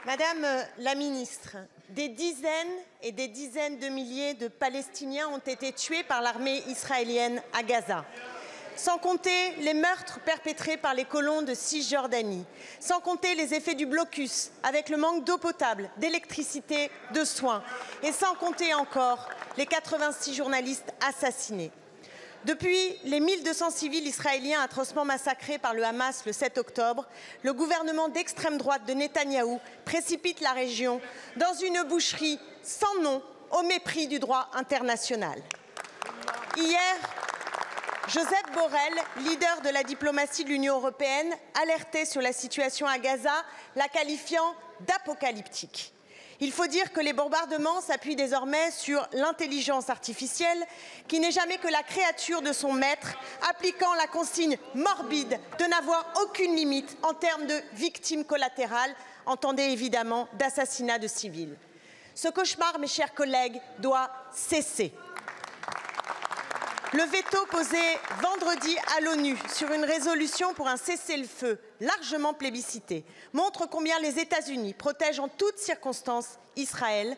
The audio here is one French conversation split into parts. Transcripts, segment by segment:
Madame la ministre, des dizaines et des dizaines de milliers de Palestiniens ont été tués par l'armée israélienne à Gaza. Sans compter les meurtres perpétrés par les colons de Cisjordanie, sans compter les effets du blocus avec le manque d'eau potable, d'électricité, de soins, et sans compter encore les 86 journalistes assassinés. Depuis les 1200 civils israéliens atrocement massacrés par le Hamas le 7 octobre, le gouvernement d'extrême droite de Netanyahou précipite la région dans une boucherie sans nom au mépris du droit international. Hier, Joseph Borrell, leader de la diplomatie de l'Union européenne, alertait sur la situation à Gaza, la qualifiant d'apocalyptique. Il faut dire que les bombardements s'appuient désormais sur l'intelligence artificielle, qui n'est jamais que la créature de son maître, appliquant la consigne morbide de n'avoir aucune limite en termes de victimes collatérales, entendez évidemment d'assassinats de civils. Ce cauchemar, mes chers collègues, doit cesser. Le veto posé vendredi à l'ONU sur une résolution pour un cessez-le-feu largement plébiscité montre combien les États-Unis protègent en toutes circonstances Israël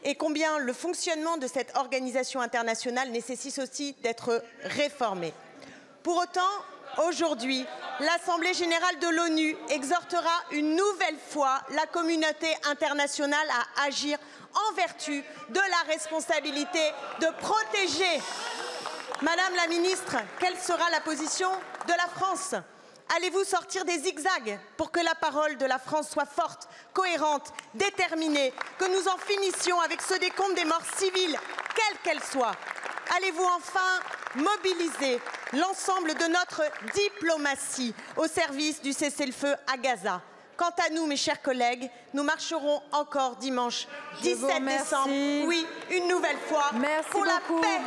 et combien le fonctionnement de cette organisation internationale nécessite aussi d'être réformé. Pour autant, aujourd'hui, l'Assemblée générale de l'ONU exhortera une nouvelle fois la communauté internationale à agir en vertu de la responsabilité de protéger. Madame la ministre, quelle sera la position de la France? Allez-vous sortir des zigzags pour que la parole de la France soit forte, cohérente, déterminée, que nous en finissions avec ce décompte des morts civiles, quelles qu'elles soient? Allez-vous enfin mobiliser l'ensemble de notre diplomatie au service du cessez-le-feu à Gaza? Quant à nous, mes chers collègues, nous marcherons encore dimanche 17 décembre, oui, une nouvelle fois, pour la paix